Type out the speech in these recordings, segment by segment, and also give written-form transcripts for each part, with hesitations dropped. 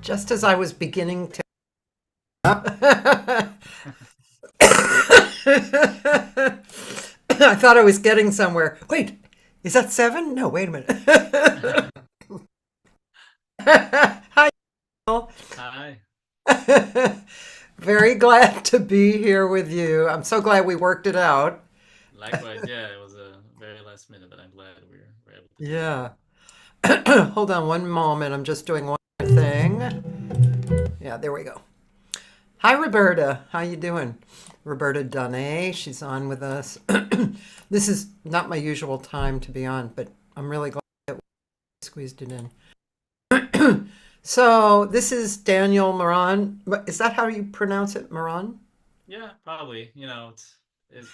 Just as I was beginning to. I thought I was getting somewhere. Wait, is that seven? No, wait a minute. Hi, Neil. Hi. Very glad to be here with you. I'm so glad we worked it out. Likewise, yeah, it was a very last minute, but I'm glad we're able to do it. Yeah. Hold on one moment. I'm just doing one more thing. Yeah, there we go. Hi, Roberta. How you doing? Roberta Dunay. She's on with us. This is not my usual time to be on, but I'm really glad that we squeezed it in. So this is Daniel Meron. Is that how you pronounce it, Meron? Yeah, probably. It's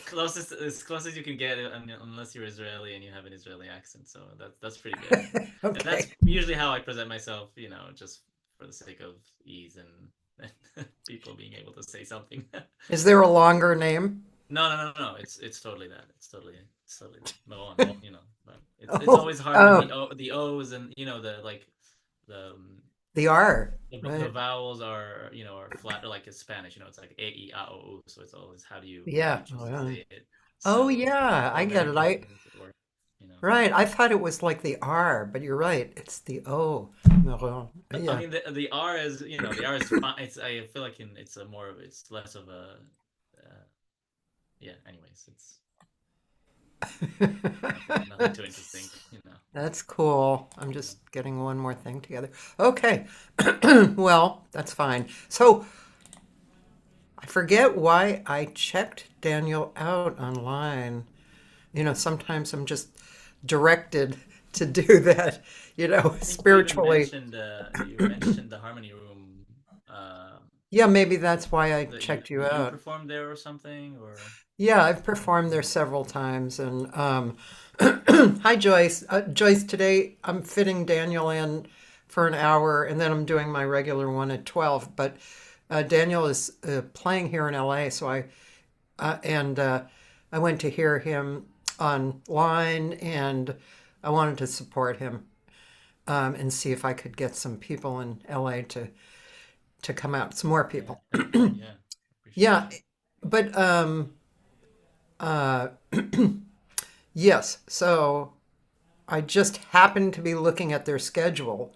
closest as close as you can get, unless you're Israeli and you have an Israeli accent. So that's pretty good. And that's Okay. usually how I present myself. Just for the sake of ease and people being able to say something. Is there a longer name? No, no, no, no. It's totally that. It's totally that. Go on. But it's Oh, always hard with oh, the O's and the the R, the right? vowels are flat, or like in Spanish. It's like a e a o u. So it's always how do you Yeah. choose Oh, to yeah. say it. Oh, So yeah. for I get it. Americans to make it work. You know. Right. I thought it was like the R, but you're right. It's the O. Meron. I Yeah. mean the R is the R is fine. I feel like it's less of a yeah. Anyways, it's nothing too interesting. That's cool. I'm just getting one more thing together. Okay. Well, that's fine. So I forget why I checked Daniel out online. Sometimes I'm just directed to do that, I think you even spiritually. mentioned the Harmony Room. Uh, Yeah, maybe that's why I that you checked you you out. performed there or something, or Yeah, I've performed there several times. And hi, Joyce. Joyce, today I'm fitting Daniel in for an hour, and then I'm doing my regular one at 12. But Daniel is playing here in LA, so and I went to hear him online, and I wanted to support him and see if I could get some people in LA to come out, some more yeah, people. that'd be good. Yeah, appreciate Yeah, that. but uh, yes. So I just happened to be looking at their schedule.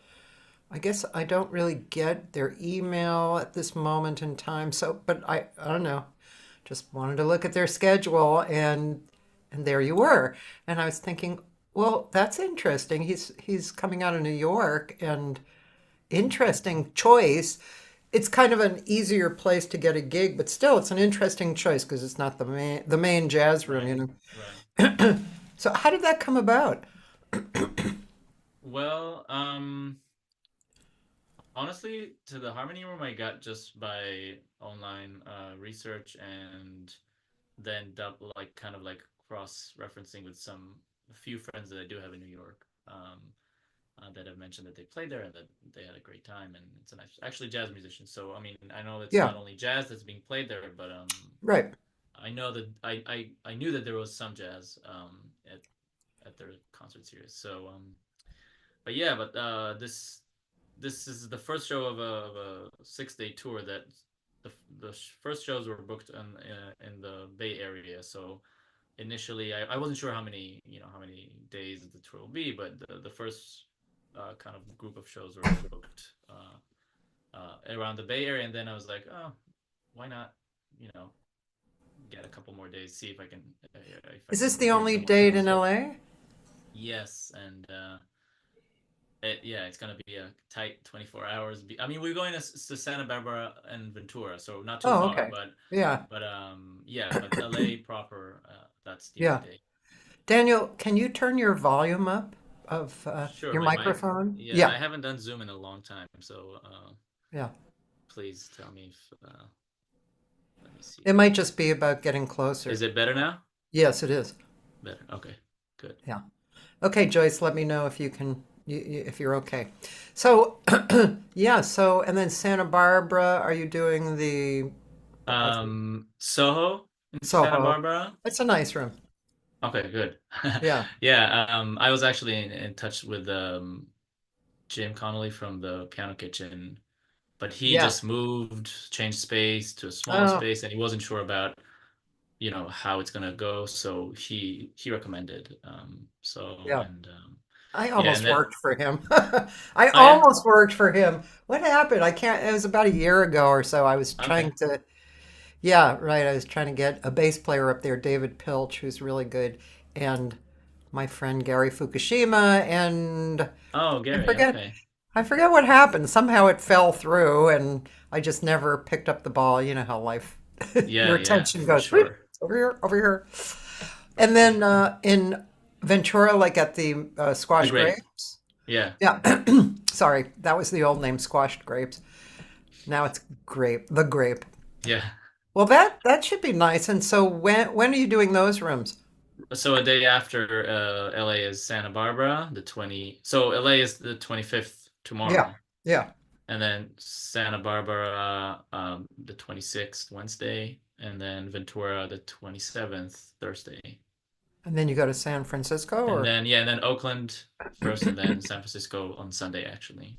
I guess I don't really get their email at this moment in time. So, but I don't know. Just wanted to look at their schedule, and there you were. And I was thinking, well, that's interesting. He's coming out of New York, and interesting choice. It's kind of an easier place to get a gig, but still, it's an interesting choice because it's not the main jazz room, Right, you right. know. So how did that come about? Well, honestly, to the Harmony Room, I got just by online research, and then like kind of like cross-referencing with a few friends that I do have in New York. That have mentioned that they played there and that they had a great time, and it's an actually jazz musician. So I mean, I know it's Yeah, not only jazz that's being played there, but right. I know that I knew that there was some jazz at their concert series. So but yeah, but this is the first show of a 6 day tour that the first shows were booked in the Bay Area. So initially, I wasn't sure how many days the tour will be, but the first kind of group of shows were booked around the Bay Area, and then I was like, oh, why not, you know, get a couple more days, see if I Is this can the hear only some more date shows. in LA? Yes, and yeah, it's gonna be a tight 24 hours. I mean, we're going to Santa Barbara and Ventura, so not too Oh, far, okay. Yeah, but yeah, but LA proper, that's the only yeah. day. Daniel, can you turn your volume up of Sure, your my mic. microphone? Yeah, Yeah, I haven't done Zoom in a long time, so yeah. please tell me if. Let me see It here. might just be about getting closer. Is it better now? Yes, it is. Better. Okay, good. Yeah. Okay, Joyce, let me know if you can, if you're okay. So, yeah, so, and then Santa Barbara, are you doing the Soho in Santa Soho? Barbara. It's a nice room. Okay, good. Yeah. Yeah, I was actually in touch with Jim Connolly from the Piano Kitchen, but he Yeah. just moved, changed space to a smaller Oh, space, and he wasn't sure about how it's gonna go, so he recommended. So yeah. and I yeah, and almost then worked for him. I oh yeah, almost worked for him. What happened? I can't. It was about a year ago or so. I was okay, trying to. Yeah, right. I was trying to get a bass player up there, David Pilch, who's really good, and my friend Gary Fukushima, and oh I Gary, forget. okay, I forget what happened. Somehow it fell through, and I just never picked up the ball. You know how life, yeah, your yeah, attention for goes "Whoop, sure, over here, over here. for And sure. then in Ventura, like at the The Squash grape, Grapes. yeah. Yeah, sorry, that was the old name, Squashed Grapes. Now it's Grape, the Grape. Yeah. Well, that should be nice. And so when are you doing those rooms? So a day after LA is Santa Barbara, the 20. So LA is the 25th Yeah, tomorrow, yeah. and then Santa Barbara the 26th Wednesday, and then Ventura the 27th Thursday. And then you go to San Francisco, And or then yeah, and then Oakland first, and then San Francisco on Sunday actually.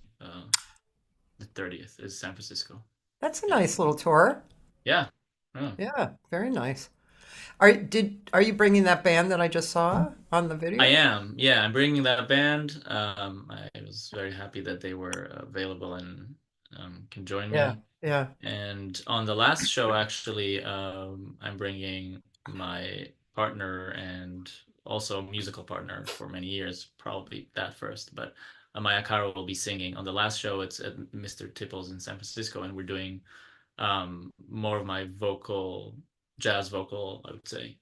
The 30th is San Francisco. that's a Yeah. nice little tour. Yeah. Oh. Yeah, very nice. Are you bringing that band that I just saw on the I video? am. Yeah, I'm bringing that band. I was very happy that they were available and can join Yeah, me. yeah. And on the last show, actually, I'm bringing my partner and also musical partner for many years, probably that first, but Maya Caro will be singing. On the last show, it's at Mr. Tipples in San Francisco, and we're doing more of my vocal, jazz vocal, I would say,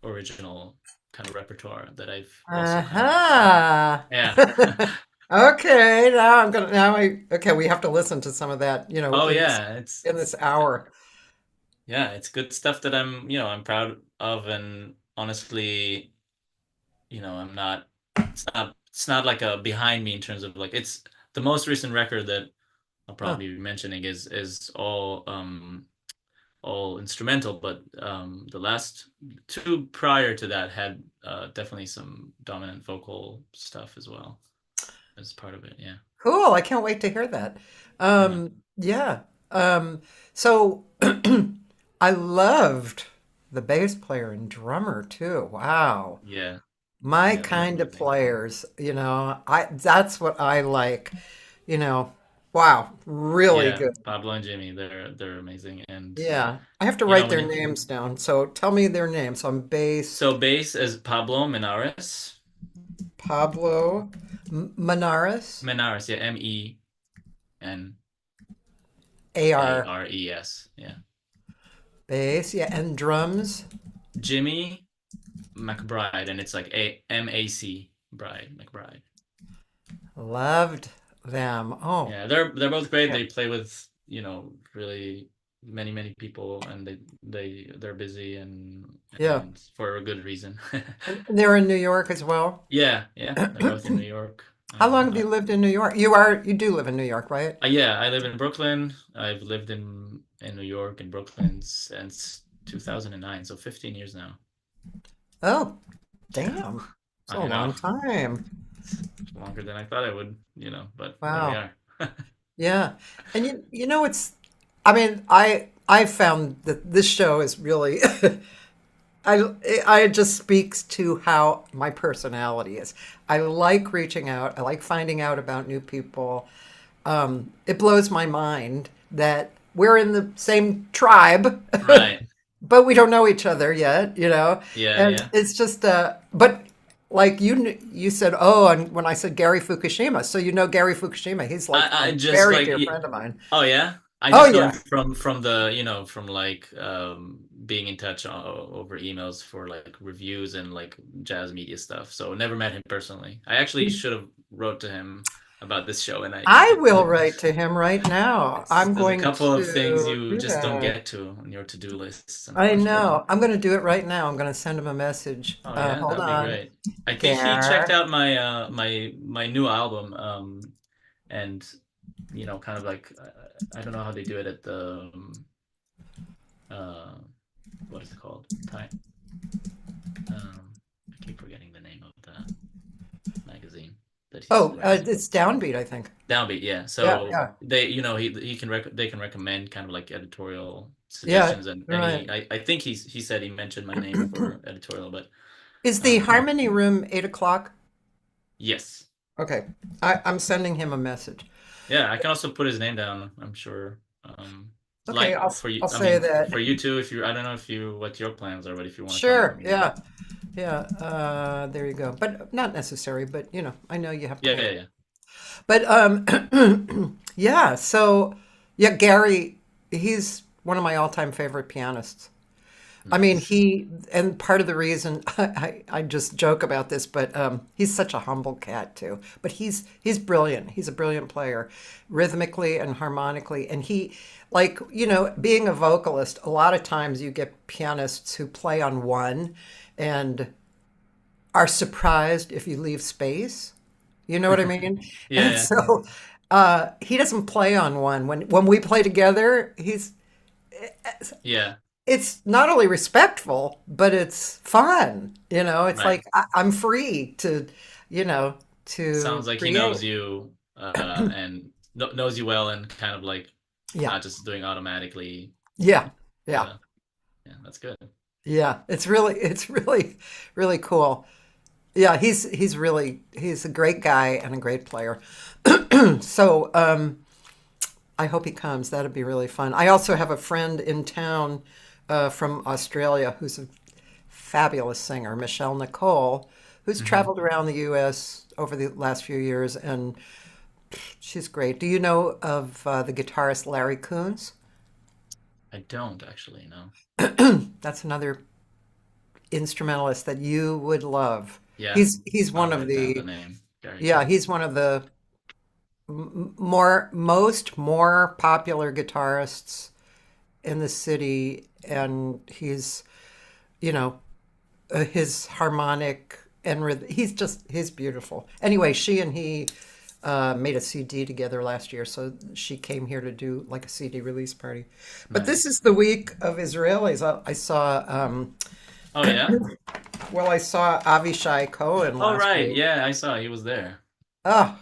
original kind of repertoire that I've also kind of, Uh-huh. yeah. Okay, okay, we have to listen to some of that, Oh yeah, it's in this it's hour. yeah, it's good stuff that I'm proud of, and honestly, I'm not it's not like a behind me in terms of like it's the most recent record that I'll Huh. probably be mentioning is all instrumental, but the last two prior to that had definitely some dominant vocal stuff as well as part of it. Yeah. Cool. I can't wait to hear that. Yeah. Yeah. So I loved the bass player and drummer too. Wow. Yeah. My Yeah, they're kind of amazing. players, I that's what I like, you know. Wow, really Yeah, good. Pablo and Jimmy, they're amazing. And Yeah. I have to write when their you names down. So tell me their names. I'm bass so bass is Pablo Menares. Pablo Manares, Menares, yeah, Menares. AR Yeah. bass, yeah, and drums. Jimmy McBride, and it's like Mac Bride McBride. Loved them. Oh, Yeah, they're both great. yeah. They play with, really many people, and they're busy Yeah. and for a good reason. And they're in New York as well. Yeah, yeah, they're both in New York. How long have you lived in New York? You do live in New York, right? Yeah, I live in Brooklyn. I've lived in New York and Brooklyn since 2009, so 15 years now. Oh, Yeah, damn. It's a I know. long time. It's longer than I thought I would, but there we Wow. are. Yeah. And it's I mean, I found that this show is really I it just speaks to how my personality is. I like reaching out. I like finding out about new people. It blows my mind that we're in the same tribe, Right. but we don't know each other yet. Yeah, And yeah. it's just but like you said, oh, and when I said Gary Fukushima, so Gary Fukushima, he's like I a just very like dear friend of mine. oh yeah. I Oh just know him yeah. from the from like being in touch over emails for like reviews and like jazz media stuff. So never met him personally. I actually should have wrote to him about this show, and I I will didn't. write to him right now. I'm There's a going couple of things to you do just don't that. get to on your to-do lists, I unfortunately. know. I'm going to do it right now. I'm going to send him a message. Oh yeah, Hold that'd be on. great. I think he checked Gare. out my new album, and kind of like I don't know how they do it at the uh, what is it called? I keep forgetting the name of the magazine. that he's Oh, recommended. it's Downbeat, I think. Downbeat, yeah. Yeah, So yeah, they, he can they can recommend kind of like editorial yeah. suggestions, and Right. I think he said he mentioned my name for editorial, but Is the um, Harmony Room 8 o'clock? yes, Okay, I'm sending him a message. yeah. I can also put his name down. I'm sure. Okay, Like for you, I'll I say mean, that. for you too. If you, I don't know if you what your plans are, but if you want to come to Sure. the meeting, Yeah. Yeah. There you go. But not necessary. But I know you have to yeah, make. yeah, yeah. But yeah. So yeah, Gary, he's one of my all-time favorite pianists. I mean, Nice. and part of the reason I just joke about this, but he's such a humble cat too. But he's brilliant. He's a brilliant player, rhythmically and harmonically. And like, being a vocalist, a lot of times you get pianists who play on one and are surprised if you leave space. You know what I mean? Yeah, And yeah, so he doesn't play on one. When we play together, yeah. it's not only respectful, but it's fun. It's Right. like I'm free to, you know, to Sounds like he create. knows you, and knows you well, and kind of like Yeah, not just doing automatically. yeah, yeah, Uh, yeah, that's good. yeah. It's really, really cool. Yeah, he's a great guy and a great player. So I hope he comes. That'd be really fun. I also have a friend in town from Australia who's a fabulous singer, Michelle Nicole, who's Hmm. traveled around the U.S. over the last few years, and she's great. Do you know of the guitarist Larry Coons? I don't actually know. That's another instrumentalist that you would love. Yeah, He's I'll one of write down the the name. Gary yeah, Coons. he's one of the more popular guitarists in the city, and you know his harmonic and he's beautiful. Anyway, she and he made a CD together last year, so she came here to do like a CD release party. But this Nice. is the week of Israelis. I saw Oh yeah. I saw Avishai Cohen Oh last right. week. Yeah, I saw he was there. Oh,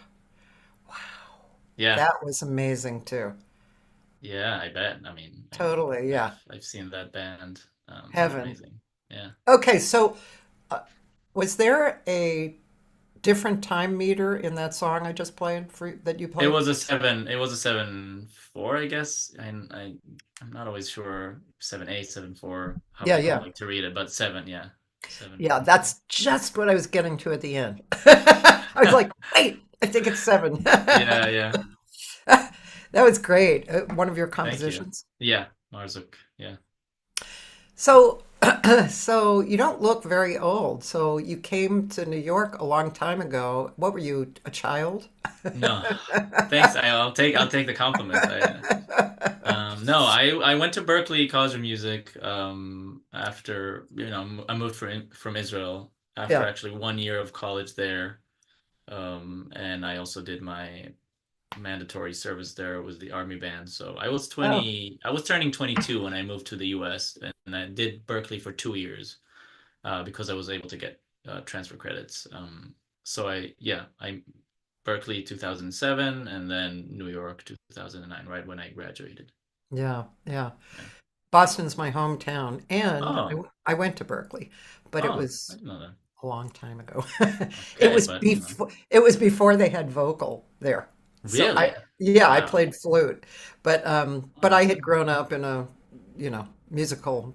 Yeah. that was amazing too. Yeah, I bet. I mean, Totally, yeah. I've seen that band. They're Heaven. amazing. Yeah. Okay, so uh, was there a different time meter in that song I just played that you It played? was a seven. It was a 7/4, I guess. And I'm not always sure 7/8, 7/4, Yeah, how yeah. like to read it, but seven, yeah. Seven Yeah, for sure. that's just what I was getting to at the end. I was like, wait, I think it's seven. Yeah, yeah. That was great. One of your Thank you. compositions. Yeah, Marzuk. Yeah. So, so you don't look very old. So you came to New York a long time ago. What were you, a child? No, thanks. I'll take the compliment. No, I went to Berklee College of Music after I moved from Israel after Yeah. actually 1 year of college there, and I also did my mandatory service there was the army band. So Oh, I was turning 22 when I moved to the US, and I did Berklee for 2 years because I was able to get transfer credits. So I Berkeley 2007 and then New York 2009, right when I graduated. yeah, yeah. Yeah. Boston's my hometown, and Oh, I went to Berkeley, but it oh, I was didn't know that. a long time ago. Okay, but It was before they had vocal there. So really? I Wow. played flute, but Wow. I had grown up in a musical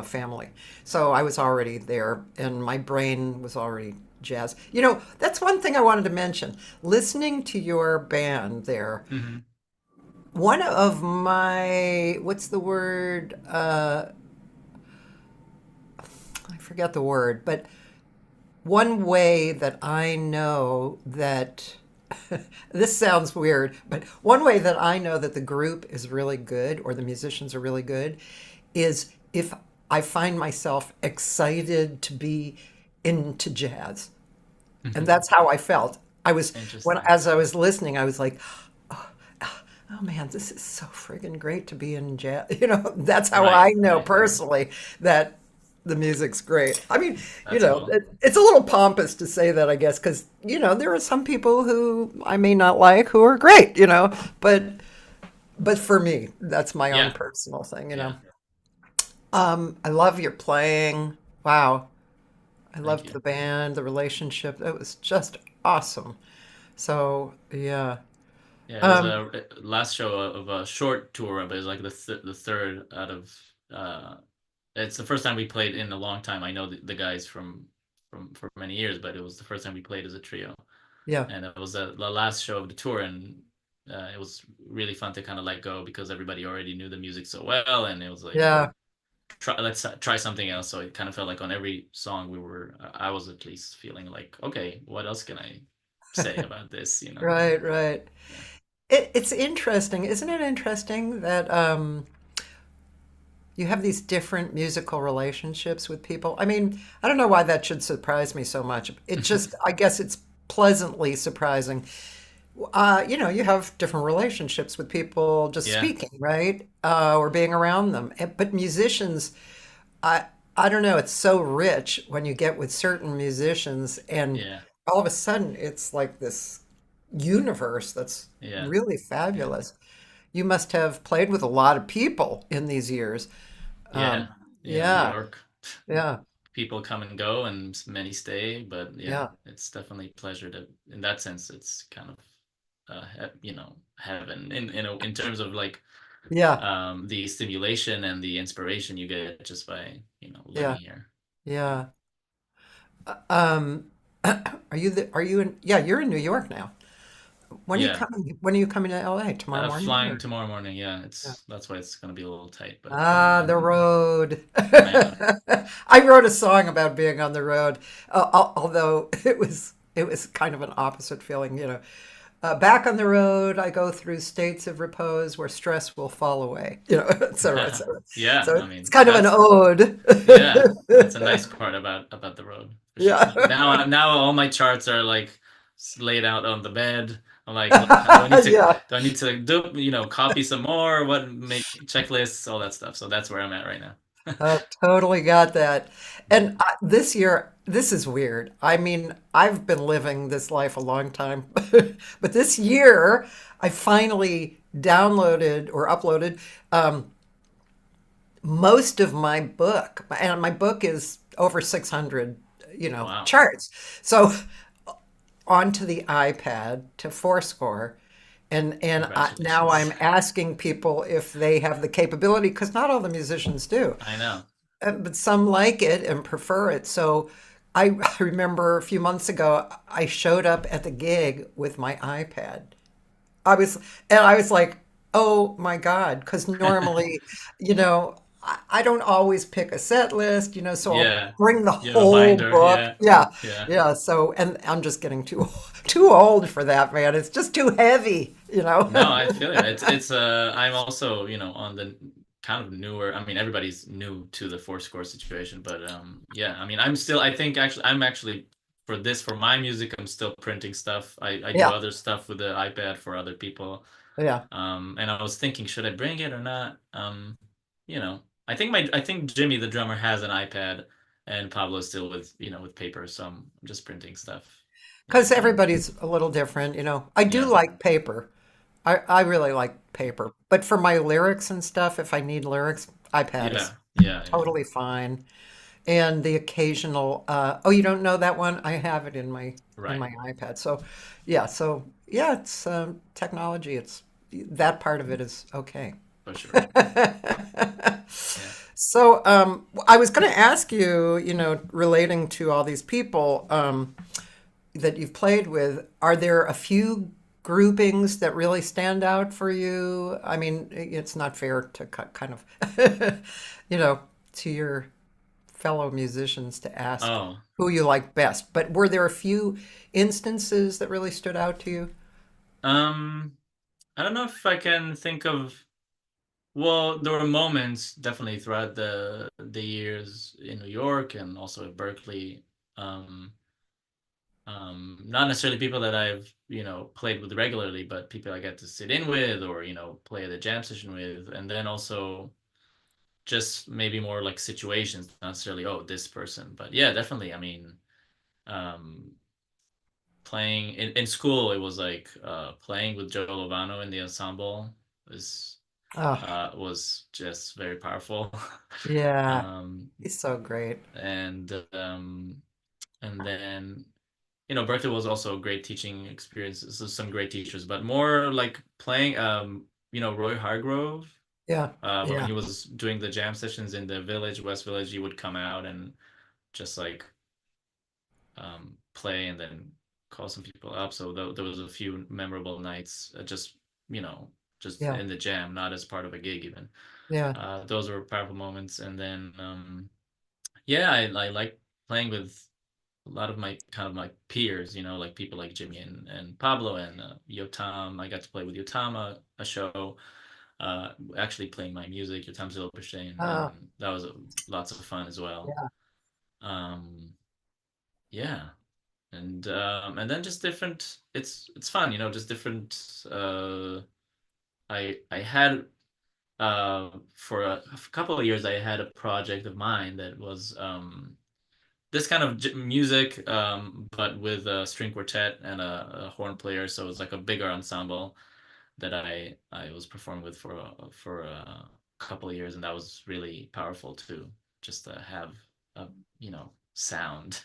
family, so I was already there, and my brain was already jazz. That's one thing I wanted to mention. Listening to your band there, Hmm. one of my what's the word? I forget the word, but one way that I know that this sounds weird, but one way that I know that the group is really good or the musicians are really good is if I find myself excited to be into jazz. And that's how I felt. Interesting. As I was listening, I was like, oh, oh man, this is so friggin' great to be in jazz. That's how Right, I know right. personally that the music's great. I mean, That's cool. it's a little pompous to say that, I guess, because, there are some people who I may not like who are great, but for me, that's my own Yeah, personal thing. yeah. I love your playing. Wow. I Thank loved you. the band, the relationship. It was just awesome. So, yeah. Yeah, it was Um, a last show of a short tour, but it was like the third out of. It's the first time we played in a long time. I know the guys from for many years, but it was the first time we played as a trio, yeah. and it was the last show of the tour, and it was really fun to kind of let go because everybody already knew the music so well, and it was like Yeah. let's try something else. So it kind of felt like on every song I was at least feeling like, okay, what else can I say about this? Right, right. Yeah. It's interesting, isn't it interesting that you have these different musical relationships with people? I mean, I don't know why that should surprise me so much. It just, I guess it's pleasantly surprising. You have different relationships with people just Yeah, speaking, right? Or being around them. But musicians, I I don't know, it's so rich when you get with certain musicians and yeah, all of a sudden it's like this universe that's yeah, really yeah, fabulous. You must have played with a lot of people in these years. yeah, Um, yeah. New yeah, York, yeah, people come and go, and many stay. But yeah, yeah, it's definitely a pleasure to. In that sense, it's kind of, heaven in terms of like yeah, the stimulation and the inspiration you get just by living yeah, here. Yeah. yeah. Um, are you in, yeah, you're in New York now. Yeah. When are you coming to LA? Tomorrow morning? Flying Or? tomorrow morning. Yeah, Yeah. that's why it's gonna be a little tight, but Ah, the road. I know. I wrote a song about being on the road, although it was kind of an opposite feeling, back on the road, I go through states of repose where stress will fall away, et cetera, et cetera. Yeah, So I it's mean kind of an that's ode. yeah, that's a nice part about the road for sure. Yeah. Now all my charts are like laid out on the bed. I'm like, do I need to Yeah. copy some more? What make checklists, all that stuff. So that's where I'm at right now. Totally got that. Yeah. And this year, this is weird. I mean, I've been living this life a long time, but this year, I finally downloaded or uploaded um, most of my book, and my book is over 600, Wow. charts. So onto the iPad to Fourscore. Now Congratulations. I'm asking people if they have the capability, because not all the musicians do. I know. But some like it and prefer it. So I remember a few months ago, I showed up at the gig with my iPad. I was like, oh my God, because normally, I don't always pick a set list, so I'll Yeah. bring the You have a whole binder. book. Yeah. Yeah, Yeah. yeah. So, and I'm just getting too old for that, man. It's just too heavy. No, I feel it. I'm also, on the kind of newer, I mean everybody's new to the Fourscore situation, but yeah, I mean I think actually I'm actually for my music I'm still printing stuff. I do Yeah, other stuff with the iPad for other people. yeah. And I was thinking should I bring it or not? I think Jimmy the drummer has an iPad and Pablo's still with paper, so I'm just printing stuff. Yeah. Because everybody's a little different. I do Yeah. like paper. I really like paper. But for my lyrics and stuff, if I need lyrics, iPad is Yeah. Yeah. Yeah. totally fine. And the occasional, oh, you don't know that one? I have it in Right. my iPad. So yeah, it's technology. It's that part of it is okay. For sure. Yeah. So I was going to ask you, relating to all these people that you've played with, are there a few groupings that really stand out for you? I mean, it's not fair to kind of, to your fellow musicians to ask Oh, who you like best, but were there a few instances that really stood out to you? um, I don't know if I can think of. Well, there were moments definitely throughout the years in New York and also at Berkeley. Um, not necessarily people that I've played with regularly, but people I get to sit in with or play at a jam session with, and then also just maybe more like situations, not necessarily, oh, this person. But yeah, definitely. I mean, um, playing in school, it was like playing with Joe Lovano in the ensemble was Oh, was just very powerful. yeah. um, He's so great. and um, and then Berkeley was also a great teaching experience. So some great teachers, but more like playing. Roy Hargrove. Yeah. When Yeah. he was doing the jam sessions in the village, West Village, he would come out and just like play and then call some people up. So there was a few memorable nights, just Yeah. in the jam, not as part of a gig even. Yeah. Those were powerful moments. And then yeah, I like playing with a lot of my kind of my peers, like people like Jimmy and Pablo and Yotam. I got to play with Yotam a show, actually playing my music, Yotam Zilberstein, Oh, and that was lots of fun as well. yeah. Um, yeah, and then just different. It's fun, just different. I had for a couple of years I had a project of mine that was this kind of music, but with a string quartet and a horn player. So it was like a bigger ensemble that I was performing with for a couple of years, and that was really powerful too. Just to have a sound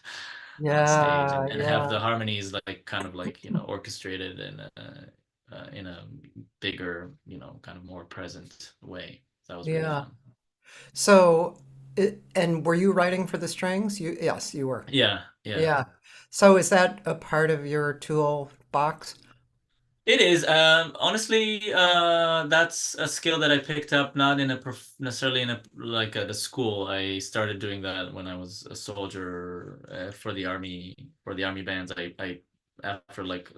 on stage Yeah. and have the Yeah. harmonies like kind of like orchestrated in a bigger kind of more present way. That was really Yeah. fun. So, and were you writing for the strings? Yes, you were. Yeah, yeah. Yeah. So is that a part of your tool box? It is. Honestly, that's a skill that I picked up not in a necessarily in a like at a school. I started doing that when I was a soldier for the army bands. I after like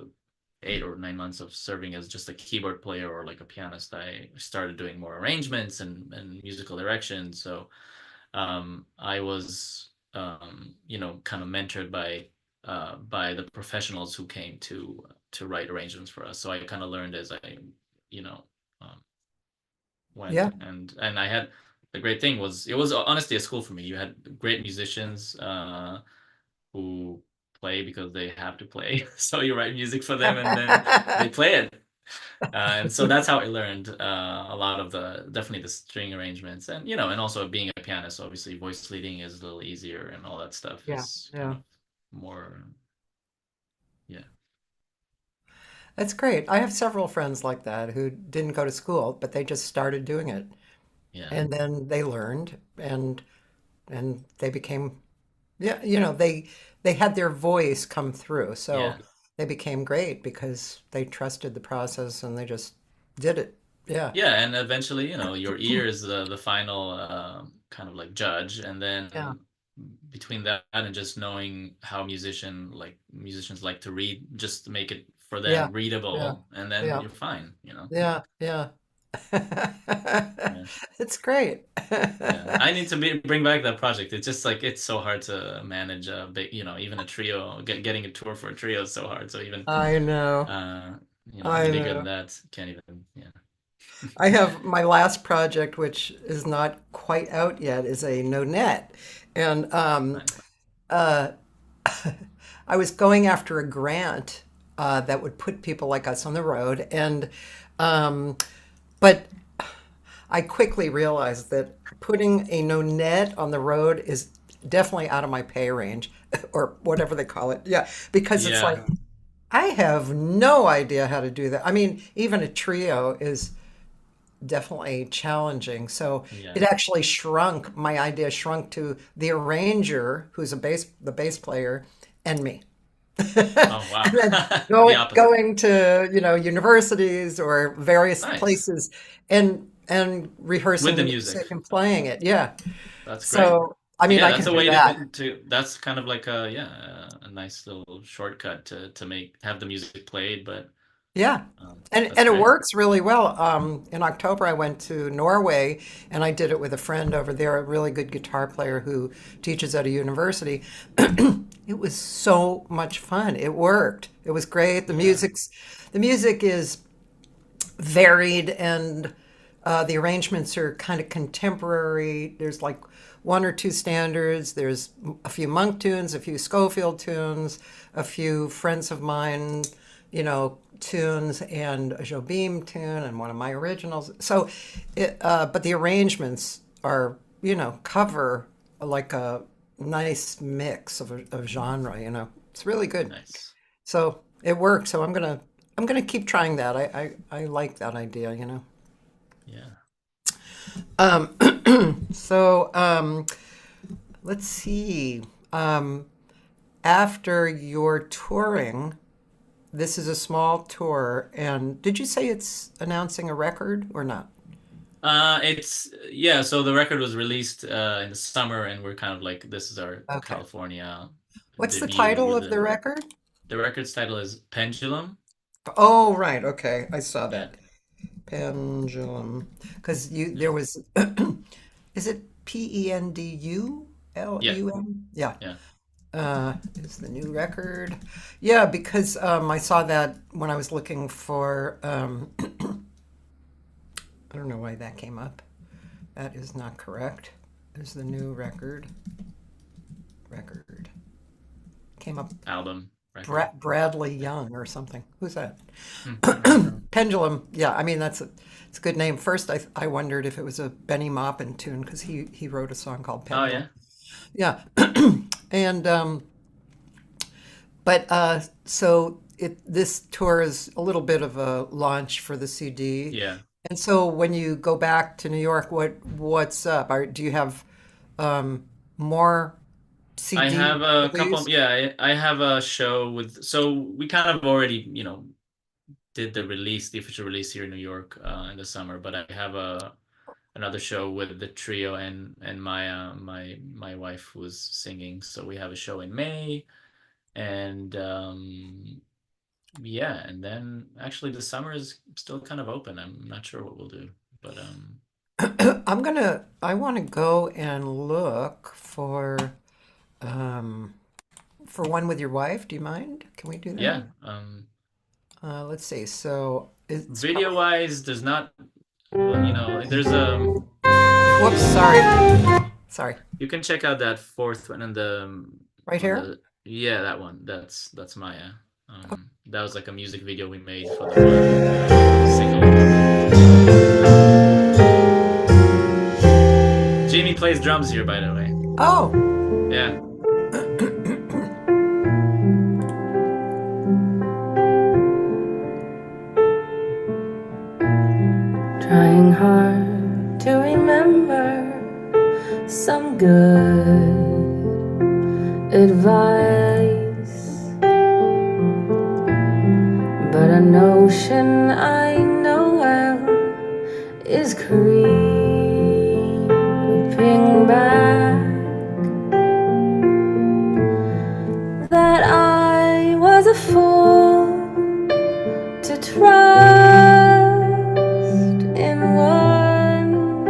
8 or 9 months of serving as just a keyboard player or like a pianist, I started doing more arrangements and musical direction. So I was, kind of mentored by the professionals who came to write arrangements for us. So I kind of learned as I, you know, um, went. Yeah. And I had the great thing was it was honestly a school for me. You had great musicians who play because they have to play. So you write music for them and then they play it. And so that's how I learned a lot of definitely the string arrangements, and also being a pianist, obviously voice leading is a little easier, and all that stuff Yeah. is kind Yeah. of more, yeah, That's great. I have several friends like that who didn't go to school, but they just started doing it. yeah, And then they learned and they became, yeah, they had their voice come through. So yeah, they became great because they trusted the process and they just did it. Yeah. yeah. And eventually, your ear is the final kind of like judge, and Yeah. then between that and just knowing how musicians like to read, just to make it for Yeah. them Yeah. readable, and then Yeah. you're fine. Yeah. Yeah. Yeah. It's great. Yeah, I need to bring back that project. It's just like it's so hard to manage a big, even a trio. Getting a tour for a trio is so hard. So even, I know. uh, I bigger than know. that, can't even. Yeah, I have my last project, which is not quite out yet, is a no net. And nice. uh, I was going after a grant that would put people like us on the road. Um, but I quickly realized that putting a no net on the road is definitely out of my pay range or whatever they call it. Yeah, because it's Yeah, like, I have no idea how to do that. I mean, even a trio is definitely challenging. So it yeah. actually shrunk, my idea shrunk to the arranger, who's the bass player, and me. Oh wow, And then the opposite. going to, universities or various Nice places and with rehearsing the music. music and playing it. Yeah. That's great. So, I mean, Yeah, I that's can a do way that. to that's kind of like a nice little shortcut to make have the music played, but Yeah. that's And it great. works really well. In October, I went to Norway and I did it with a friend over there, a really good guitar player who teaches at a university. It was so much fun. It worked. It was great. Yeah, The music is varied and The arrangements are kind of contemporary. There's like one or two standards. There's a few Monk tunes, a few Schofield tunes, a few friends of mine, tunes, and a Jobim tune, and one of my originals. So, but the arrangements are, cover like a nice mix of genre. It's really good. Nice. So it works. So I'm gonna keep trying that. I like that idea. Yeah. So let's see. After your touring, this is a small tour, and did you say it's announcing a record or not? So the record was released in the summer, and we're kind of like, this is our Okay. California What's the debut title with of the record? the record's title is Pendulum. Oh, right. Okay, I saw Yeah. that. Pendulum. Because there was, is it Yeah. Pendulum? Yeah. Yeah. Is the new record. Yeah, because I saw that when I was looking for, I don't know why that came up. That is not correct. There's the new record. Record. Came up Album record. Bradley Young or something. Who's that? I don't remember. Pendulum. Yeah, I mean it's a good name. First, I wondered if it was a Benny Maupin tune because he wrote a song called Oh Pendulum. yeah. Yeah, and but so this tour is a little bit of a launch for the CD. Yeah. And so when you go back to New York, what's up? Do you have more I CD have a couple, release? yeah, I have a show so we kind of already, did the official release here in New York in the summer, but I have another show with the trio and my wife who's singing. So we have a show in May, and yeah, and then actually the summer is still kind of open. I'm not sure what we'll do, but I want to go and look for one with your wife. Do you mind? Can we do that? yeah, Let's see. So it's video probably, wise, there's not, there's whoops, sorry. you can check out that fourth one Right on here? the yeah, that one. That's Maya. That was like a music video we made for the one single. Jamie plays drums here, by the way. Oh, Yeah. Trying hard to remember some good advice, but a notion I know well is creeping back, that I was a fool to trust in one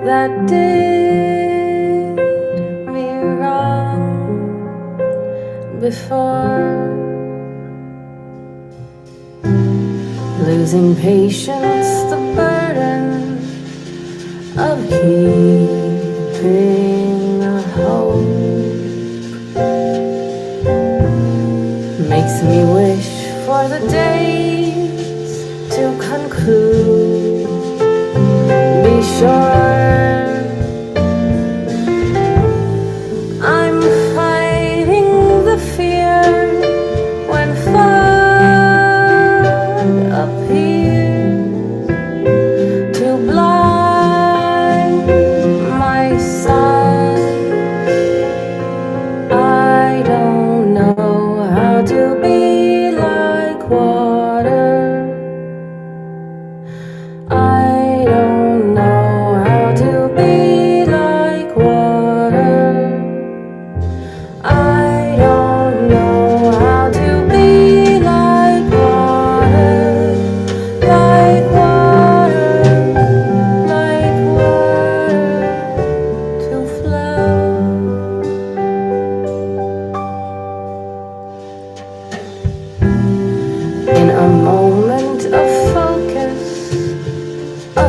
that did me wrong before. Losing patience, the burden of keeping a hope makes me wish for the days to conclude. Be sure I'm fighting the fear when fog appears to blind my sight. I don't know how to be like water. I don't know how to be like water. I don't know how to be like water, like water, like water to flow. In a moment of focus, a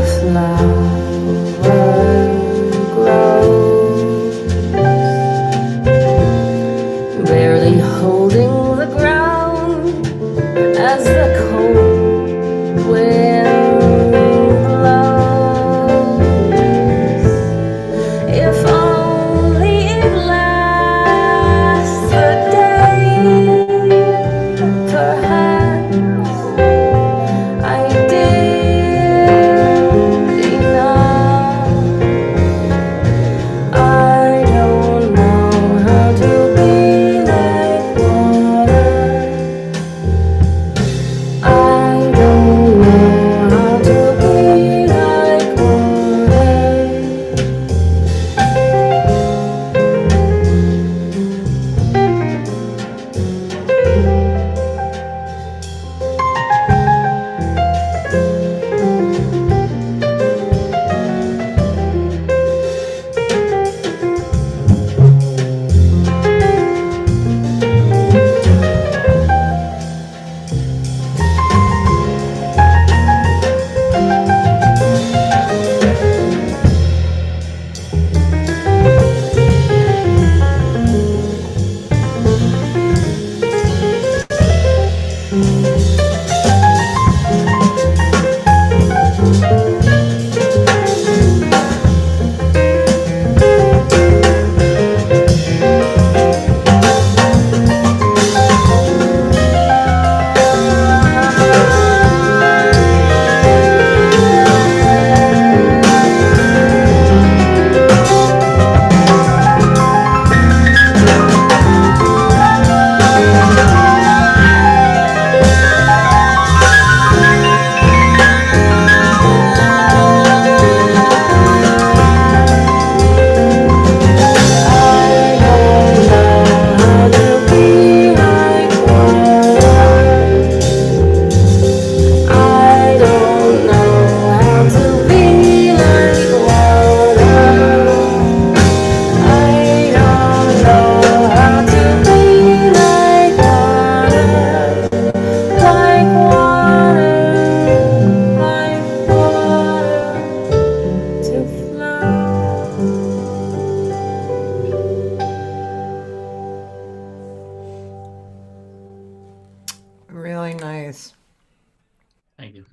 Thank you.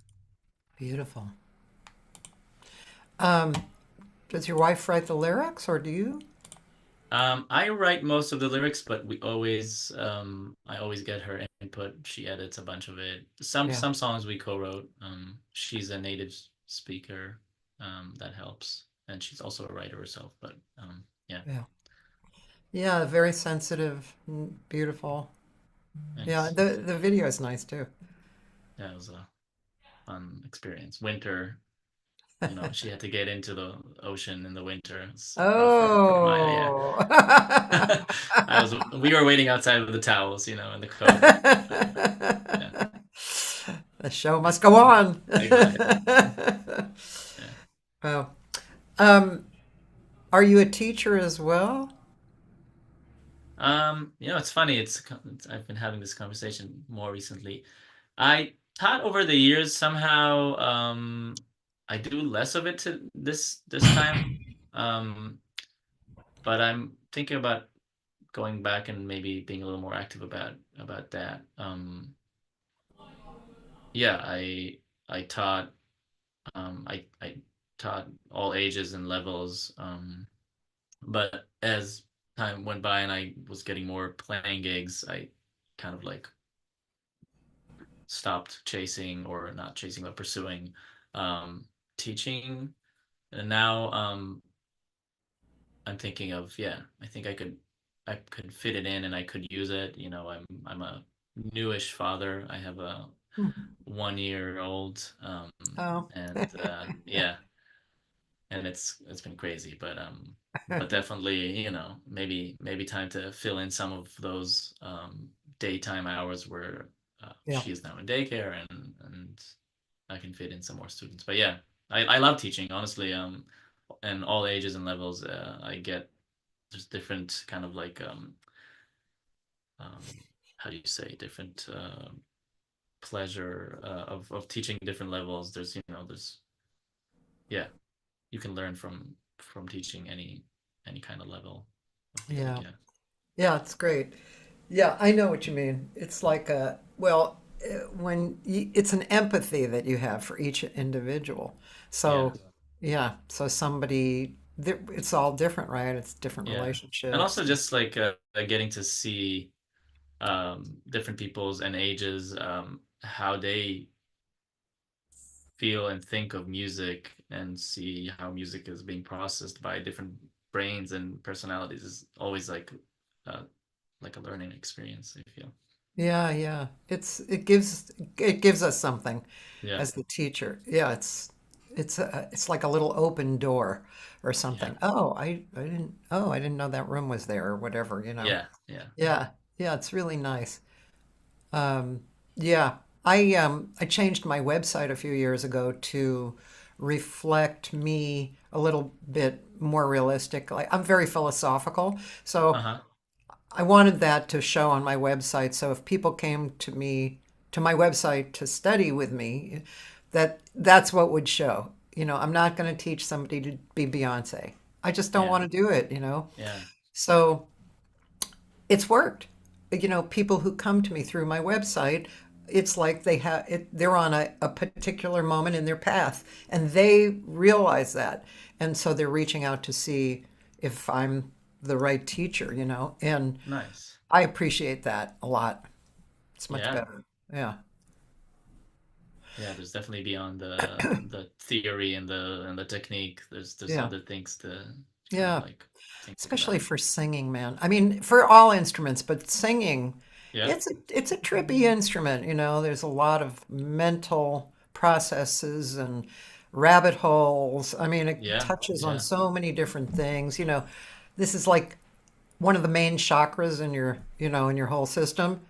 Beautiful. Um, does your wife write the lyrics or do you? I write most of the lyrics, but I always get her input. She edits a bunch of it. Yeah, Some songs we co-wrote. She's a native speaker, that helps, and she's also a writer herself. But yeah, yeah. Yeah, very sensitive, beautiful. Yeah, thanks. the video is nice too. Yeah, it was a fun experience. Winter, she had to get into the ocean in the winter. It's rough for Maya. Yeah. Oh. We were waiting outside with the towels, and the coat. Yeah, The show must go on. exactly. Yeah. Oh. Um, are you a teacher as well? It's funny. I've been having this conversation more recently. I taught over the years. Somehow, I do less of it to this time. Um, but I'm thinking about going back and maybe being a little more active about that. Yeah, I taught I taught all ages and levels. But as time went by and I was getting more playing gigs, I kind of like stopped chasing, or not chasing, but pursuing teaching. And now I'm thinking of, yeah, I think I could fit it in and I could use it. I'm a newish father. I have a Hmm. 1 year old, Oh. and yeah, and it's been crazy, but definitely, maybe time to fill in some of those daytime hours where Yeah. she is now in daycare, and I can fit in some more students. But yeah, I love teaching, honestly. And all ages and levels. I get There's different kind of like, um how do you say, different pleasure of teaching different levels. There's, yeah, you can learn from teaching any kind of level of music. Yeah. Yeah. Yeah, it's great. Yeah, I know what you mean. It's like well, it's an empathy that you have for each individual. Yeah. So, yeah, so it's all different, right? It's different Yeah. And relationships. also just like getting to see different peoples and ages, how they feel and think of music, and see how music is being processed by different brains and personalities is always uh, like a learning experience, I feel. Yeah, yeah. It gives us something Yeah. as the teacher. Yeah, it's like a little open door or Yeah. something. I didn't know that room was there or whatever. Yeah. Yeah. Yeah. Yeah, it's really nice. Um, yeah, I changed my website a few years ago to reflect me a little bit more realistic. Like I'm very philosophical, so Uh-huh. I wanted that to show on my website. So if people came to my website to study with me, that's what would show. I'm not going to teach somebody to be Beyonce. I just don't Yeah. want to do it. Yeah. So it's worked. People who come to me through my website, it's like they're on a particular moment in their path and they realize that. And so they're reaching out to see if I'm the right teacher. And Nice. I appreciate that a lot. It's much Yeah. better. Yeah. Yeah, there's definitely beyond the theory and the technique. There's Yeah. other things to kind of Yeah. like think Especially about. for singing, man. I mean, for all instruments, but singing, Yeah. it's a trippy instrument. There's a lot of mental processes and rabbit holes. I mean, it Yeah. touches on Yeah. so many different things. This is like one of the main chakras in your whole system.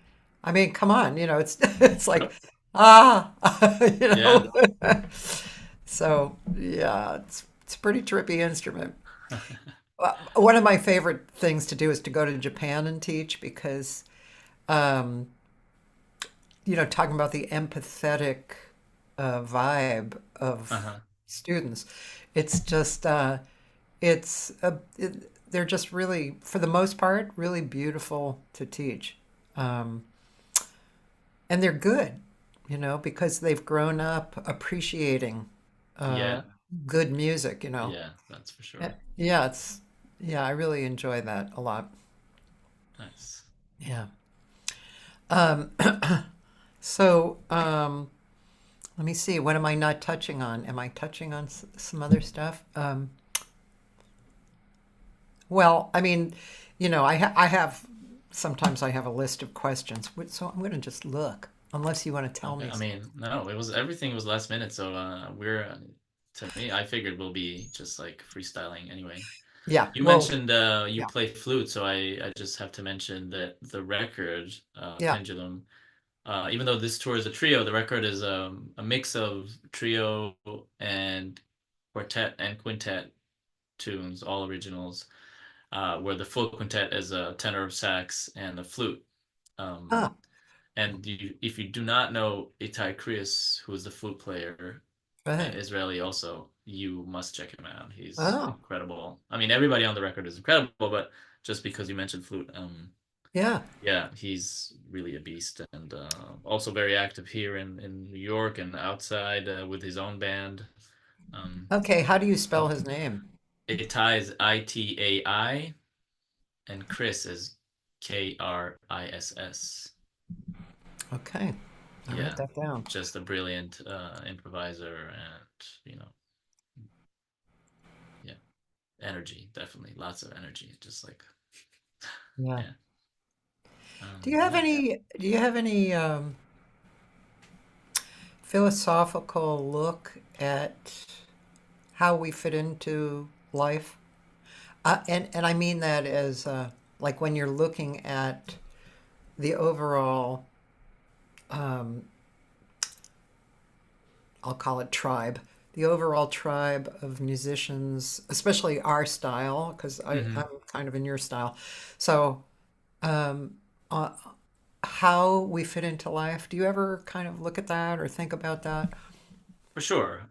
I mean, come on, it's it's like ah, you Yeah. know. So yeah, it's a pretty trippy instrument. One of my favorite things to do is to go to Japan and teach because, um, talking about the empathetic vibe of Uh-huh. students, it's just, they're just really, for the most part, really beautiful to teach. Um, and they're good. because they've grown up appreciating uh, Yeah, good music. yeah, that's for sure. Yeah, I really enjoy that a lot. Nice. Yeah. Um, so, let me see. What am I not touching on? Am I touching on some other stuff? Well, I mean, I have sometimes I have a list of questions, so I'm going to just look, unless you want to tell Okay. me. I mean, no, it was everything was last minute, so we're to me, I figured we'll be just like freestyling anyway. Yeah. You Well, mentioned you yeah. play flute, so I just have to mention that the record, Yeah. Pendulum, even though this tour is a trio, the record is a mix of trio and quartet and quintet tunes, all originals, where the full quintet is a tenor sax and a flute. Um, Ah, and if you do not know Itai Kriss, who is the flute player, right. Israeli also, you must check him out. He's Oh, incredible. I mean, everybody on the record is incredible, but just because you mentioned flute, yeah. yeah, he's really a beast, and also very active here in New York and outside with his own band. Um, Okay. How do you spell oh, his name? Itai is Itai, and Chris is Kriss. Okay. I'll write Yeah, that down. just a brilliant improviser, and yeah, energy, definitely, lots of energy, just like Yeah. yeah, Do you have yeah, any philosophical look at how we fit into life? And I mean that as like when you're looking at the overall, um, I'll call it tribe, the overall tribe of musicians, especially our style, because I'm hmm kind of in your style. So, um, uh, how we fit into life. Do you ever kind of look at that or think about that? for sure.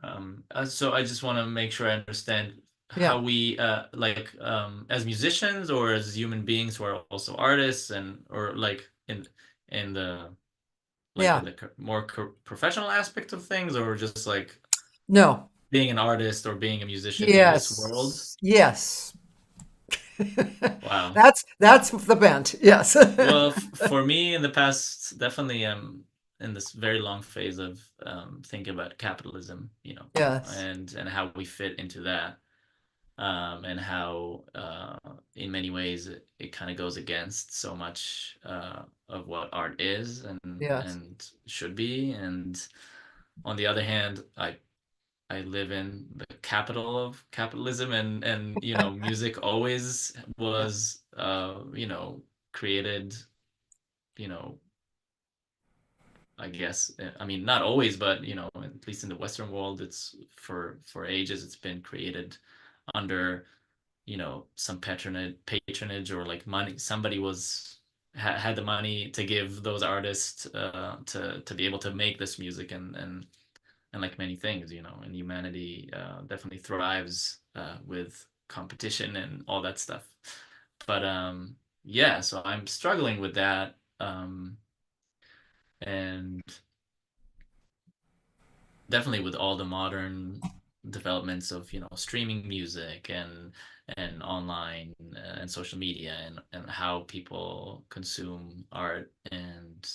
So I just want to make sure I understand Yeah. how we like as musicians or as human beings who are also artists and or like in the like Yeah. in the more professional aspect of things or just like No. being an artist or being a musician in this world. Yes. Yes. Wow. That's the bent. Yes. Well, for me in the past, definitely in this very long phase of thinking about capitalism, Yes. and how we fit into that, and how in many ways it kind of goes against so much of what art is Yes. and should be, and on the other hand, I live in the capital of capitalism, and music always Yeah. was created, you know, I guess, I mean, not always, but at least in the Western world, it's for ages, it's been created under, some patronage or like money. Somebody had the money to give those artists to be able to make this music and like many things, and humanity definitely thrives with competition and all that stuff. But yeah, so I'm struggling with that. And definitely with all the modern developments of streaming music and online and social media and how people consume art and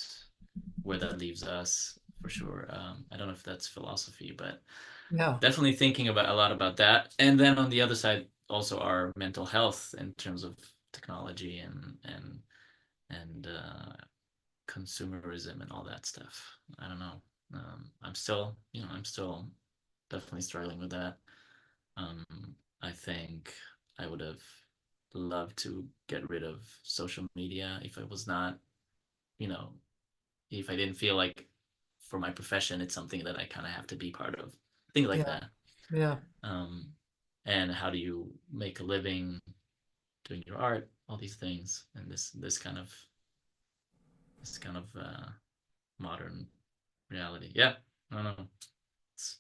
where that leaves us for sure. I don't know if that's philosophy, but Yeah. definitely thinking about a lot about that. And then on the other side, also our mental health in terms of technology and consumerism and all that stuff. I don't know. I'm still definitely struggling with that. Um, I think I would have loved to get rid of social media if I was not, you know, if I didn't feel like for my profession it's something that I kind of have to be part of. Things like Yeah. that. Yeah. Um, and how do you make a living doing your art? All these things, and this kind of modern reality. Yeah, I don't know. It's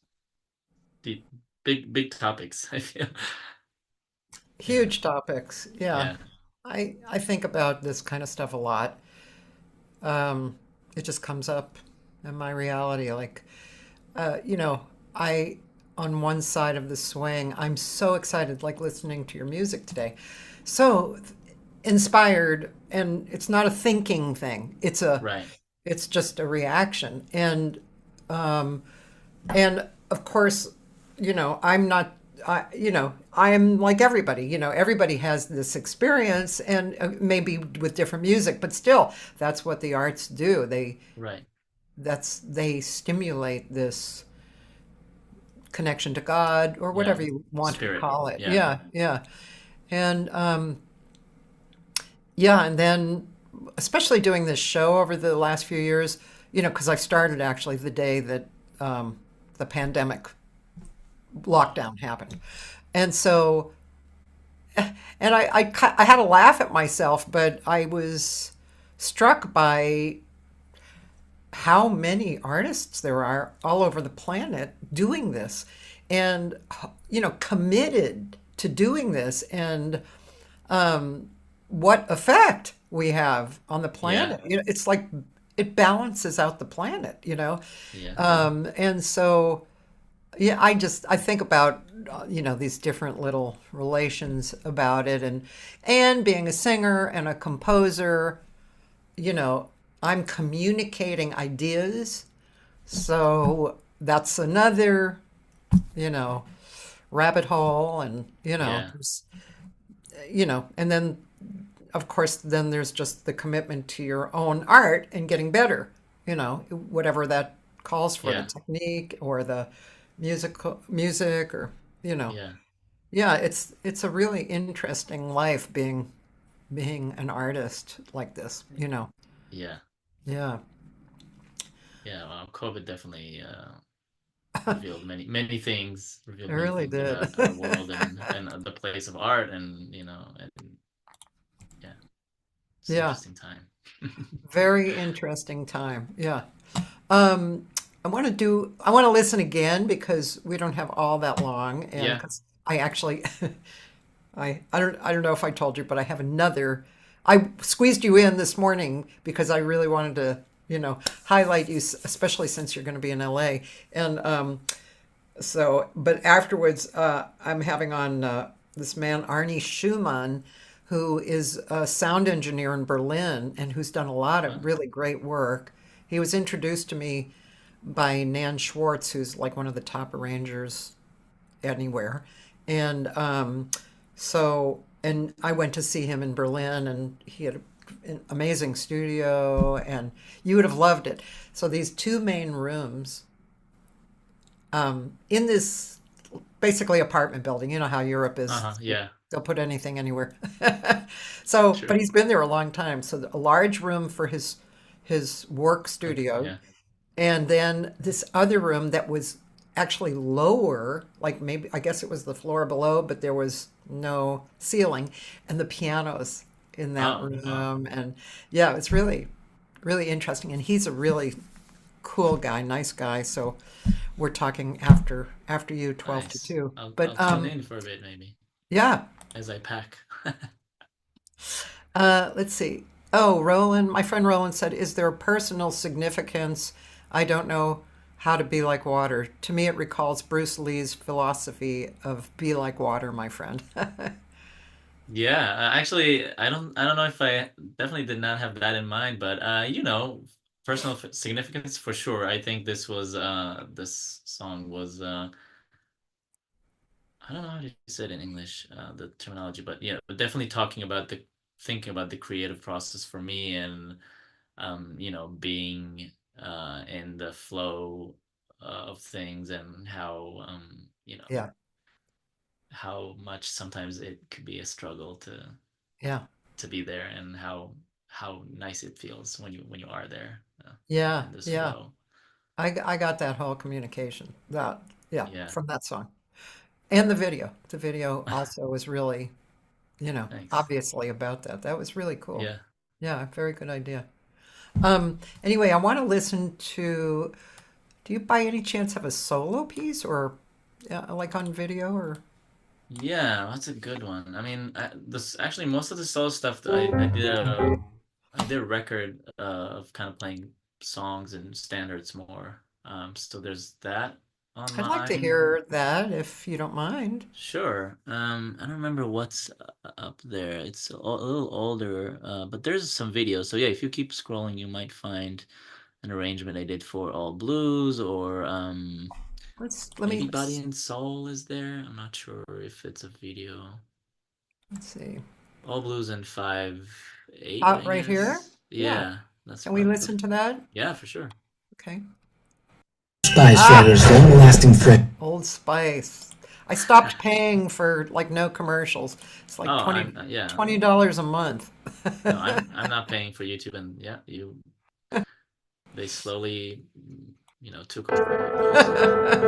deep, big topics. I feel. Yeah, Huge topics. Yeah. yeah, I think about this kind of stuff a lot. Um, it just comes up. and my reality. Like, you know, I, on one side of the swing, I'm so excited, like listening to your music today. So inspired, and it's not a thinking thing. Right. It's just a reaction. Um, and of course, I'm not, I'm like everybody, everybody has this experience and maybe with different music, but still, that's what the arts do. Right. They stimulate this connection to God or Yeah. whatever you want to Spirit. call it. Yeah. Yeah, yeah. And yeah, and then especially doing this show over the last few years, because I started actually the day that the pandemic Wow. lockdown happened. And so, and I had a laugh at myself, but I was struck by how many artists there are all over the planet doing this and, committed to doing this and what effect we have on the Yeah. planet. It's like it balances out the planet, Yeah. And so, yeah, I think about these different little relations about it, and being a singer and a composer, you know, I'm communicating ideas, so that's another you know rabbit hole, and Yeah. and then of course then there's just the commitment to your own art and getting better, whatever that calls for, the Yeah. technique or the music, or you know Yeah. yeah, it's a really interesting life being an artist like this. Yeah. Yeah. Yeah. COVID definitely revealed many things. It Revealed many really things did. about our world and the place of art, and and yeah, it's an Yeah, interesting time. very interesting time. Yeah. Um, I want to listen again because we don't have all that long, and Yeah. because I actually, I don't know if I told you, but I have another. I squeezed you in this morning because I really wanted to, highlight you, especially since you're going to be in LA. And so, but afterwards, I'm having on this man, Arnie Schumann, who is a sound engineer in Berlin and who's done a lot of Oh, really great work. He was introduced to me by Nan Schwartz, who's like one of the top arrangers anywhere. And and I went to see him in Berlin, and he had an amazing studio, and you would have loved it. So these two main rooms in this basically apartment building. You know how Europe is. uh-huh. Yeah. They'll put anything anywhere. So, but True. he's been there a long time. So a large room for his work Okay. studio, Yeah. and then this other room that was actually lower, like maybe I guess it was the floor below, but there was no ceiling, and the pianos in that Oh, wow. room, and yeah, it's really, really interesting. And he's a really cool guy, nice guy. So we're talking after you, 12 to Nice. 2. I'll But tune in for a bit maybe yeah, as I pack. let's see. Oh, Roland, my friend Roland said, "Is there a personal significance? I don't know how to be like water. To me, it recalls Bruce Lee's philosophy of be like water, my friend." Yeah, actually, I don't know if I definitely did not have that in mind, but personal significance for sure. I think this song was I don't know how to say it in English, the terminology, but yeah, but definitely talking about the thinking about the creative process for me, and being in the flow of things, and how Yeah, how much sometimes it could be a struggle yeah, to be there, and how nice it feels when you are there yeah, in this yeah. flow. I got that whole communication, that, yeah, Yeah. from that song. And the video. The video also was really, Thanks. obviously about that. That was really cool. Yeah. Yeah, very good idea. Anyway, I want to listen to. Do you by any chance have a solo piece, or like on video, or? Yeah, that's a good one. I mean, this actually most of the solo stuff that I did a record of kind of playing songs and standards more. So there's that I'd like to online. hear that if you don't mind. Sure. I don't remember what's up there. It's a little older, but there's some videos. So yeah, if you keep scrolling, you might find an arrangement I did for All Blues, or Let maybe me Body and Soul is there. I'm not sure if it's a video. let's see. All Blues and 5/8, I Right here? guess. Yeah. Yeah, that's Can we probably. listen to that? Yeah, for sure. Okay. Spice Writer's long-lasting friend. Old Spice. I stopped paying for like no commercials. It's like Oh, 20 yeah. $20 a month. No, I'm not paying for YouTube, and yeah, they slowly, took over.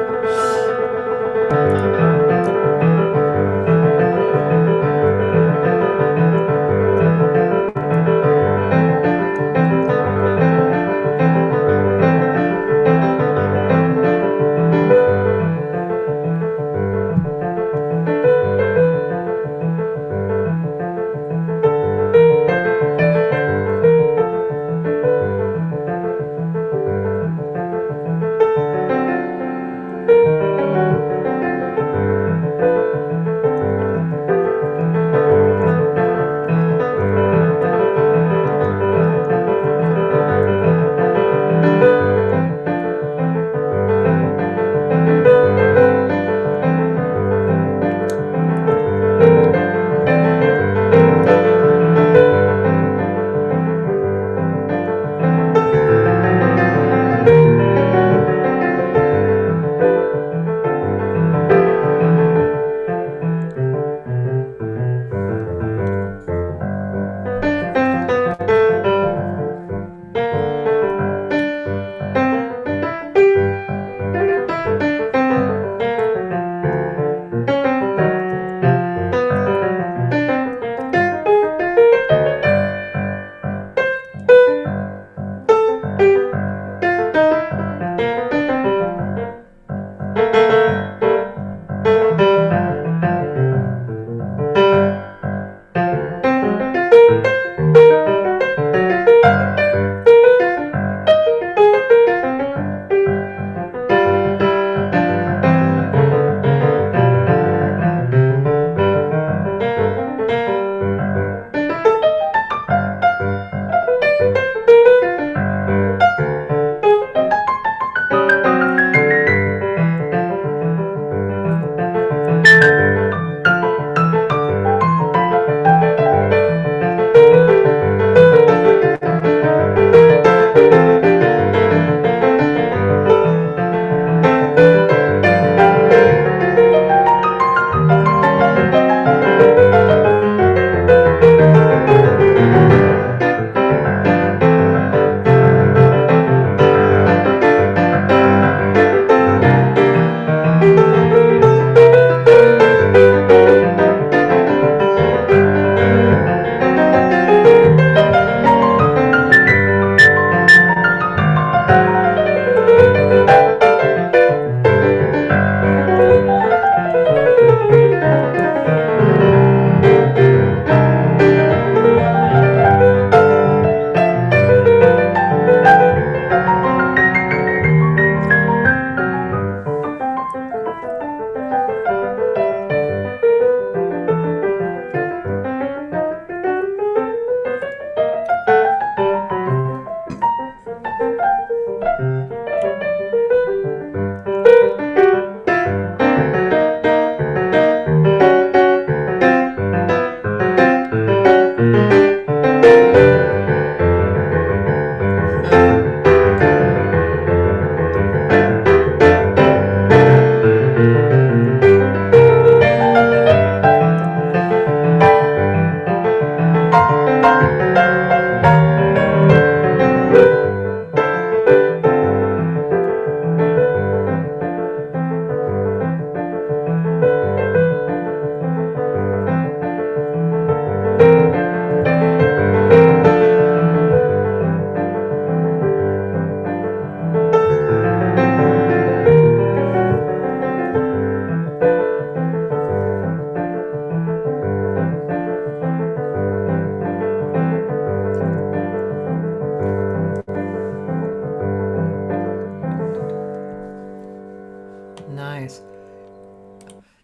Nice.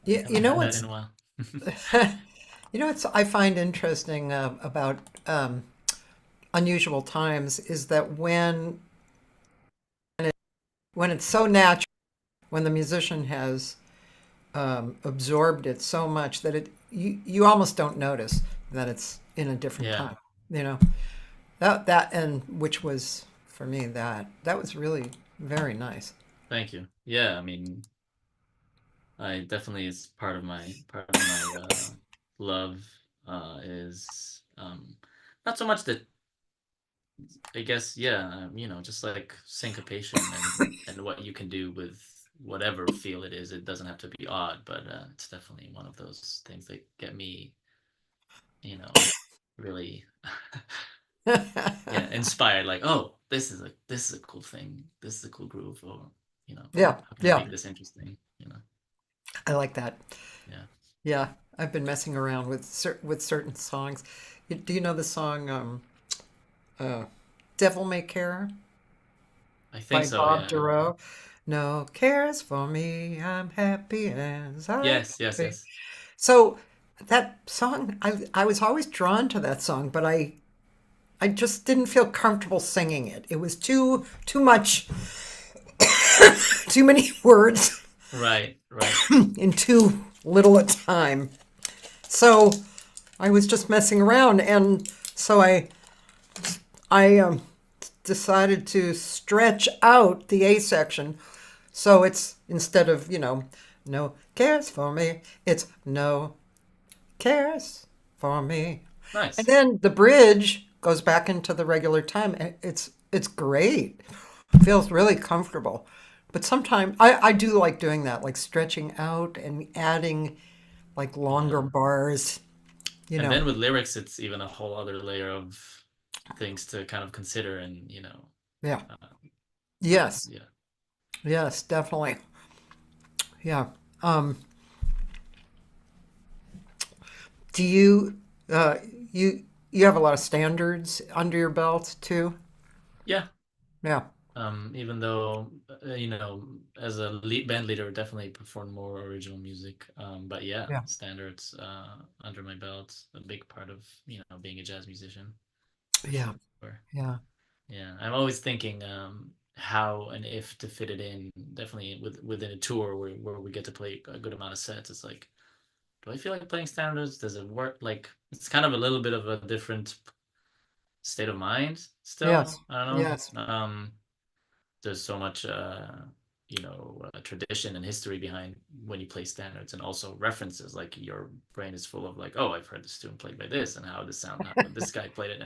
You Haven't know had that what's in a while. you know what's I find interesting about unusual times is that when it's so natural, when the musician has absorbed it so much that you almost don't notice that it's in a different Yeah, time. You know that and which was for me that was really very nice. thank you. Yeah, I mean, I definitely it's part of my love is not so much that I guess yeah, just like syncopation and what you can do with whatever feel it is. It doesn't have to be odd, but it's definitely one of those things that get me, you know, really yeah, inspired. Like, oh, this is a cool thing. This is a cool groove, or Yeah, how can I yeah, make this interesting? I like that. Yeah. Yeah, I've been messing around with certain songs. Do you know the song uh, "Devil May Care" I think by so. Bob Yeah. Duro? No cares for me, I'm happy as I can Yes. Yes. be. Yes. So that song, I was always drawn to that song, but I just didn't feel comfortable singing it. It was too much, too many words Right. Right. in too little a time. So I was just messing around, and so I decided to stretch out the A section. So it's instead of no cares for me, it's no cares for me, and Nice. then the bridge goes back into the regular time. And it's great. It feels really comfortable. But sometimes I do like doing that, like stretching out and adding like longer Yeah. bars. You And know. then with lyrics, it's even a whole other layer of things to kind of consider, and Yeah. uh, Yes. yeah. Yes. Definitely. Yeah. Um, do you uh, you you have a lot of standards under your belt too? Yeah. Yeah. Even though as a band leader, definitely perform more original music. But yeah, Yeah. standards under my belt, a big part of being a jazz musician for Yeah. sure. Yeah. Yeah, I'm always thinking how and if to fit it in. Definitely within a tour where we get to play a good amount of sets. It's like, do I feel like playing standards? Does it work? Like, it's kind of a little bit of a different state of mind Yes. still. I don't Yes. know. There's so much tradition and history behind when you play standards, and also references. Like, your brain is full of like, oh, I've heard this tune played by this, and how this guy played it,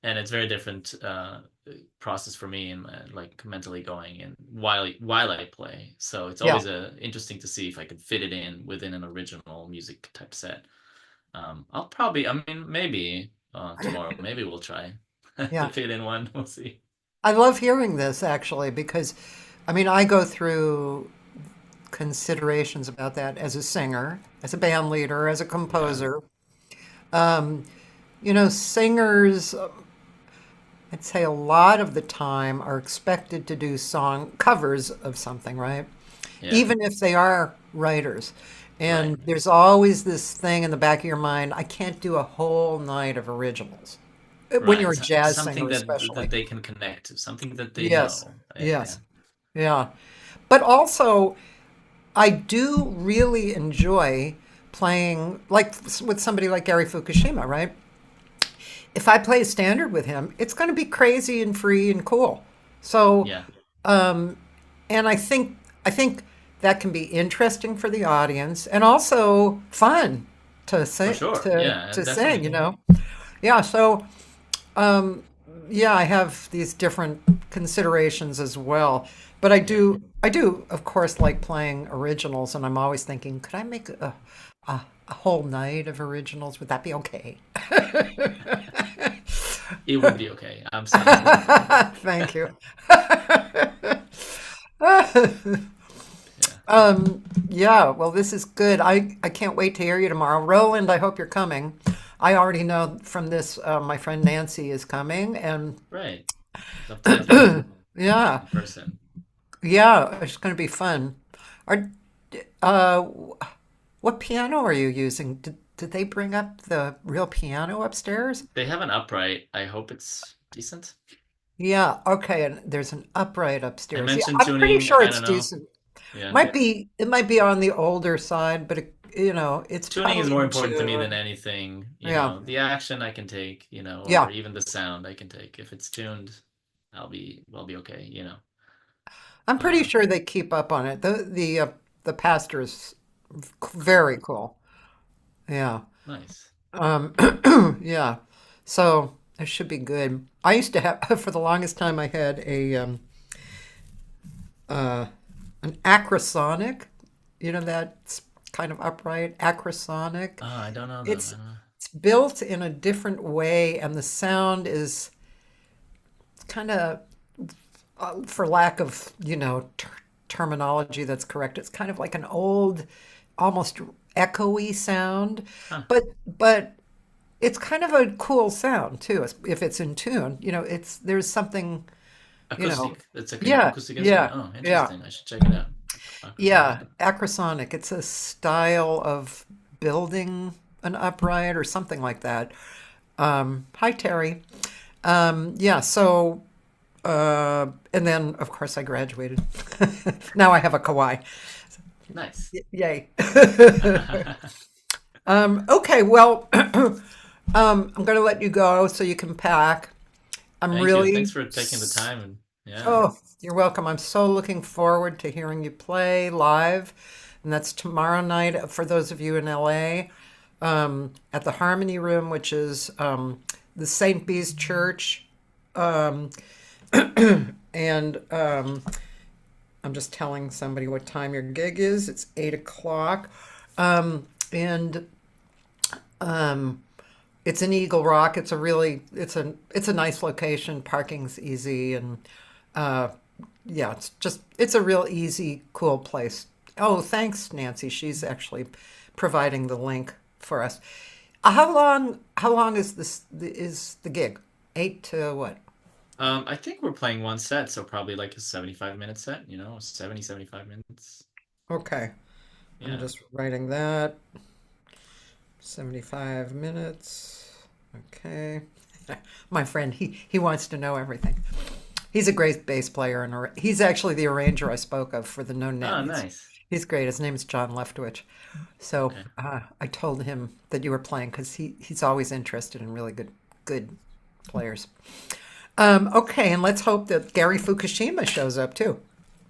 and it's very different process for me, and like mentally going and while I play. So it's Yeah. always interesting to see if I can fit it in within an original music type set. I'll probably, I mean, maybe tomorrow, maybe we'll try to Yeah. fit in one. We'll see. I love hearing this actually because, I mean, I go through considerations about that as a singer, as a band leader, as a Yeah. composer. Singers, I'd say a lot of the time are expected to do song covers of something, right? Yeah. Even if they are writers. Right. And there's always this thing in the back of your mind, I can't do a whole night of originals. When Right. you're a jazz Something singer, that especially. they can connect to, something that they Yes. know. Yeah. Yes. Yeah. But also, I do really enjoy playing, like with somebody like Gary Fukushima, right? If I play a standard with him, it's going to be crazy and free and cool. So, Yeah. and I think that can be interesting for the audience and also fun to For sing sure. Yeah. to sing. Definitely. Yeah. So, yeah, I have these different considerations as well. But Yeah. I do, of course, like playing originals, and I'm always thinking, could I make a whole night of originals? Would that be okay? It would be okay. Absolutely. Thank you. Yeah. Yeah, well, this is good. I can't wait to hear you tomorrow. Roland, I hope you're coming. I already know from this, my friend Nancy is coming, and Right. Love to meet you yeah, in person. yeah, it's going to be fun. Are uh, what piano are you using? Did they bring up the real piano upstairs? They have an upright. I hope it's decent. Yeah, okay, and there's an upright I upstairs. Yeah, mentioned I'm pretty tuning. sure I it's don't know. decent. Yeah. It might be on the older side, but it's Tuning is probably more in important to me than tune. anything. Yeah, The action I can take, or yeah. even the sound I can take. If it's tuned, I'll be okay. I'm pretty Uh, sure they keep up on it. The pastor is very cool. Yeah. nice. Um, yeah. So it should be good. I used to have for the longest time I had uh, an acrosonic. That's kind of upright acrosonic. Oh, I don't know them. I It's don't know. it's built in a different way, and the sound is kind of, for lack of terminology that's correct, it's kind of like an old, almost echoey sound, Huh. but it's kind of a cool sound too if it's in tune. It's there's something, you know. Acoustic. It's like an Yeah, acoustic instrument. yeah, Oh, yeah, interesting. I should check it out. yeah. Acrosonic. Acrosonic. It's a style of building an upright or something like that. Hi, Terry. Yeah, so, and then of course I graduated. Now I have a kawaii. Nice. Yay. Okay, well, I'm going to let you go so you can pack. I'm Thank you. Thanks really, for taking the time and yeah. oh, you're welcome. I'm so looking forward to hearing you play live. And that's tomorrow night for those of you in LA, at the Harmony Room, which is the St. Bees Church. Um, and I'm just telling somebody what time your gig is. It's 8 o'clock. And it's in Eagle Rock. It's a nice location. Parking's easy, and uh, yeah, it's a real easy, cool place. Oh, thanks, Nancy. She's actually providing the link for us. How long is the gig? 8 to what? I think we're playing one set, so probably like a 75-minute set, 75 minutes. Okay, I'm Yeah. just writing that. 75 minutes. Okay. My friend, he wants to know everything. He's a great bass player, and he's actually the arranger I spoke of for the No Net. Oh, He's, nice. he's great. His name's John Leftwich. So Okay. I told him that you were playing because he's always interested in really good players. Okay, and let's hope that Gary Fukushima shows up too.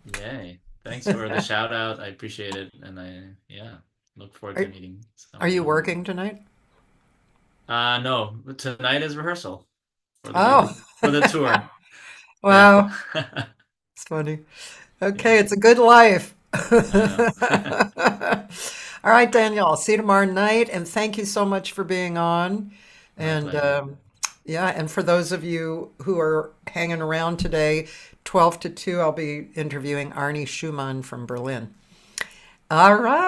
Yay. Thanks for the shout out. I appreciate it. And yeah, look forward Are, to meeting some are of you you. working tonight? No, tonight is rehearsal for the gig, Oh, for the tour. Yeah. wow, it's funny. Okay, it's a good life. I know. All right, Daniel, I'll see you tomorrow night, and thank you so much for being on. My And pleasure. yeah, and for those of you who are hanging around today, 12 to 2, I'll be interviewing Arnie Schumann from Berlin. All right.